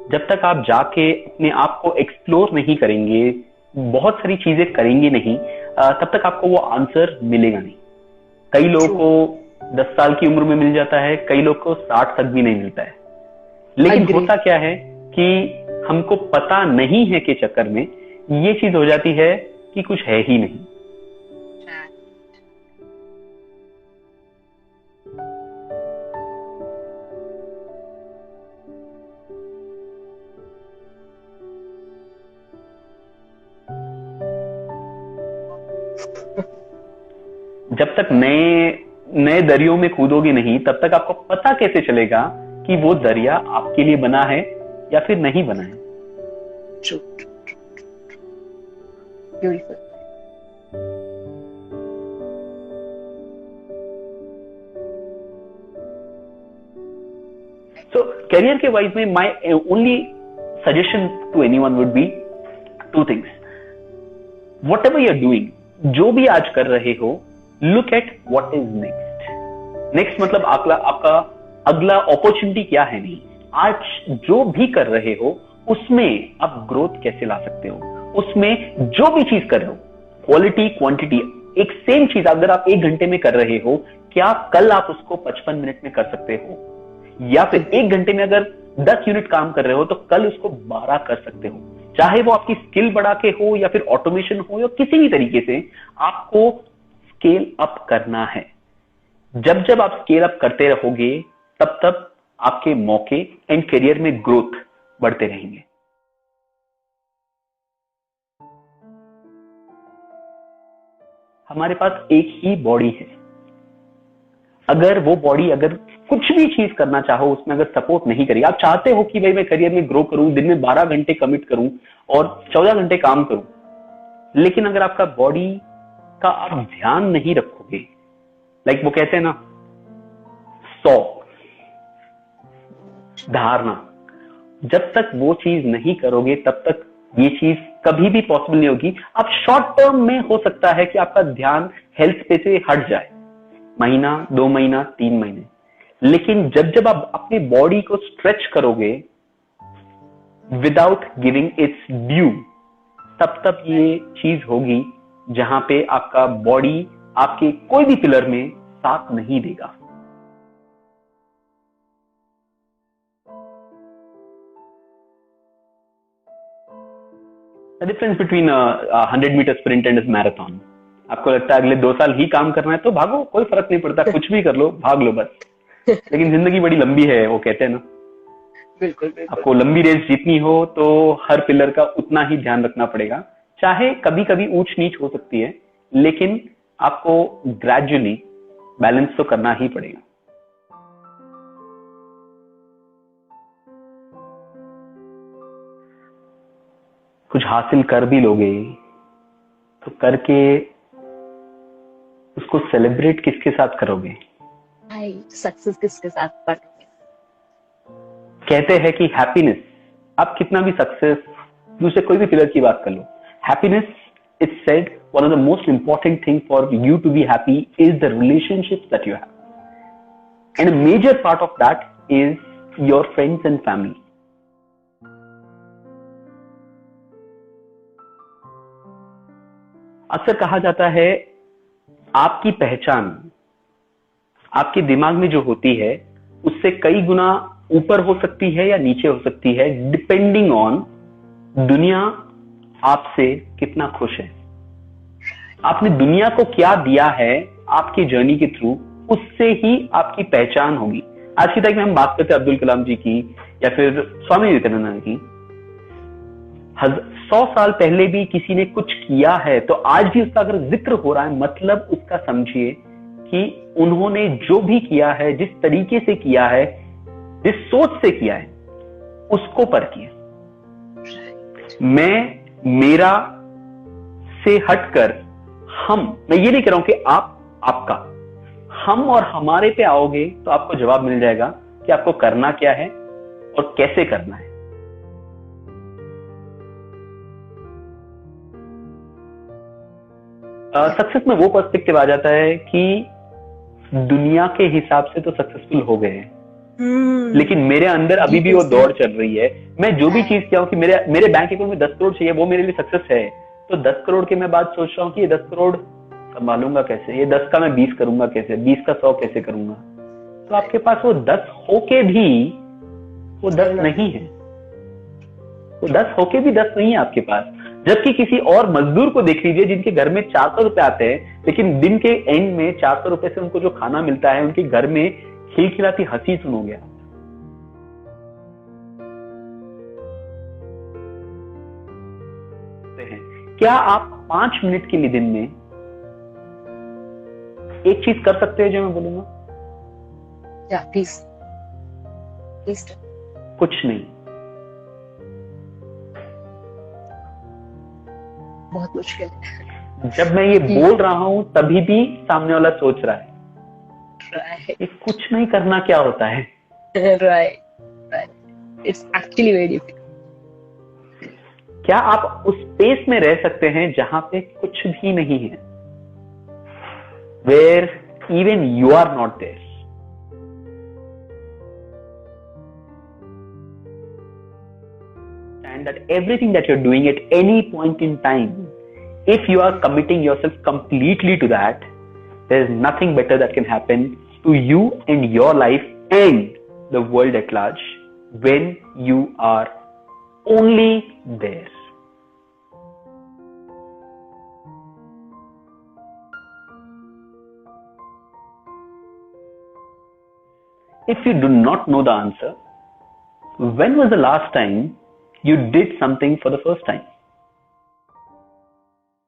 जब तक आप जाके अपने आप को एक्सप्लोर नहीं करेंगे, बहुत सारी चीजें करेंगे नहीं, तब तक आपको वो आंसर मिलेगा नहीं। कई लोगों ट्रू। को 10 साल की उम्र में मिल जाता है, कई लोग को 60 तक भी नहीं मिलता है। लेकिन अग्री। होता क्या है कि हमको पता नहीं है के चक्कर में ये चीज हो जाती है कि कुछ है ही नहीं। जब तक नए नए दरियों में कूदोगे नहीं, तब तक आपको पता कैसे चलेगा कि वो दरिया आपके लिए बना है या फिर नहीं बना है। ट्रू। ब्यूटीफुल। सो करियर के वाइज में my only suggestion to anyone would be two things. Whatever you are doing, जो भी आज कर रहे हो, look at what is next. Next मतलब आपका अगला अपॉर्चुनिटी क्या है। नहीं, आज जो भी कर रहे हो उसमें आप ग्रोथ कैसे ला सकते हो। उसमें जो भी चीज कर रहे हो, क्वालिटी क्वांटिटी, एक सेम चीज अगर आप 1 घंटे में कर रहे हो, क्या कल आप उसको 55 मिनट में कर सकते हो? या फिर 1 घंटे में अगर 10 यूनिट काम कर रहे हो तो कल उसको 12 कर सकते हो। चाहे वो आपकी स्किल बढ़ा के हो या फिर ऑटोमेशन हो या किसी भी तरीके से, आपको स्केल अप करना है। जब जब आप स्केल अप करते रहोगे, तब तब आपके मौके एंड करियर में ग्रोथ बढ़ते रहेंगे। हमारे पास एक ही बॉडी है। अगर वो बॉडी अगर कुछ भी चीज करना चाहो, उसमें अगर सपोर्ट नहीं करेगी, आप चाहते हो कि भाई मैं करियर में ग्रो करूं, दिन में 12 घंटे कमिट करूं और 14 घंटे काम करूं, लेकिन अगर आपका बॉडी का आप ध्यान नहीं रखोगे, लाइक वो कहते हैं ना, 100 धारना, जब तक वो चीज नहीं करोगे तब तक ये चीज कभी भी पॉसिबल नहीं होगी। अब शॉर्ट टर्म में हो सकता है कि आपका ध्यान हेल्थ पे से हट जाए, महीना, 2 महीना, 3 महीने, लेकिन जब जब आप अपनी बॉडी को स्ट्रेच करोगे विदाउट गिविंग इट्स ड्यू, तब तब ये चीज होगी जहां पे आपका बॉडी आपके कोई भी पिलर में साथ नहीं देगा। The difference between 100 metre sprint and marathon. आपको लगता है अगले 2 साल ही काम करना है तो भागो, कोई फर्क नहीं पड़ता, कुछ भी कर लो, भाग लो बस। लेकिन जिंदगी बड़ी लंबी है, वो कहते हैं ना। बिल्कुल बिल्कुल। आपको लंबी रेस जीतनी हो तो हर पिलर का उतना ही ध्यान रखना पड़ेगा। चाहे कभी कभी ऊंच नीच हो सकती है, लेकिन आपको ग्रेजुअली बैलेंस तो करना ही पड़ेगा। कुछ हासिल कर भी लोगे तो करके उसको सेलिब्रेट किसके साथ करोगे? भाई सक्सेस किसके साथ बांटोगे? कहते हैं कि हैप्पीनेस, आप कितना भी सक्सेस, दूसरे कोई भी पिलर की बात कर लो, happiness is said one of the most important thing for you to be happy is the relationship that you have, and a major part of that is your friends and family. अक्सर कहा जाता है आपकी पहचान आपके दिमाग में जो होती है उससे कई गुना ऊपर हो सकती है या नीचे हो सकती है, डिपेंडिंग ऑन दुनिया आपसे कितना खुश है। आपने दुनिया को क्या दिया है आपकी जर्नी के थ्रू, उससे ही आपकी पहचान होगी। आज की तारीख में हम बात करते हैं अब्दुल कलाम जी की या फिर स्वामी विवेकानंद की। 100 साल पहले भी किसी ने कुछ किया है तो आज भी उसका अगर जिक्र हो रहा है, मतलब उसका समझिए कि उन्होंने जो भी किया है, जिस तरीके से किया है, जिस सोच से किया है, उसको परखिए। मैं, मेरा से हटकर मैं ये नहीं कह रहा हूं कि आप, आपका, हम और हमारे पे आओगे तो आपको जवाब मिल जाएगा कि आपको करना क्या है और कैसे करना है। सक्सेस में वो पर्सपेक्टिव आ जाता है कि दुनिया के हिसाब से तो सक्सेसफुल हो गए हैं, लेकिन मेरे अंदर अभी भी वो दौड़ चल रही है। मैं जो भी चीज किया हूँ कि मेरे बैंक अकाउंट में 10 करोड़ चाहिए, वो मेरे लिए सक्सेस है। तो 10 करोड़ के मैं बात सोच रहा हूँ कि ये 10 करोड़ संभालूंगा कैसे, ये 10 का मैं 20 करूंगा कैसे, 20 का 100 कैसे करूंगा। तो आपके पास वो 10 होके भी वो 10 नहीं है, वो 10 होके भी 10 नहीं है आपके पास। जबकि किसी और मजदूर को देख लीजिए जिनके घर में 400 रुपए आते हैं, लेकिन दिन के एंड में 400 रुपए से उनको जो खाना मिलता है, उनके घर में खिलखिलाती हंसी सुनोगे आप। क्या आप 5 मिनट के लिए दिन में एक चीज कर सकते हैं जो मैं बोलूंगा? Please please. कुछ नहीं। बहुत मुश्किल है। जब मैं ये बोल रहा हूं तभी भी सामने वाला सोच रहा है राइट, कुछ नहीं करना क्या होता है। Right, it's actually very difficult. क्या आप उस स्पेस में रह सकते हैं जहां पे कुछ भी नहीं है, where even you are not there? And that everything that you're doing at any point in time, if you are committing yourself completely to that, there is nothing better that can happen to you and your life and the world at large when you are only there. If you do not know the answer, when was the last time you did something for the first time?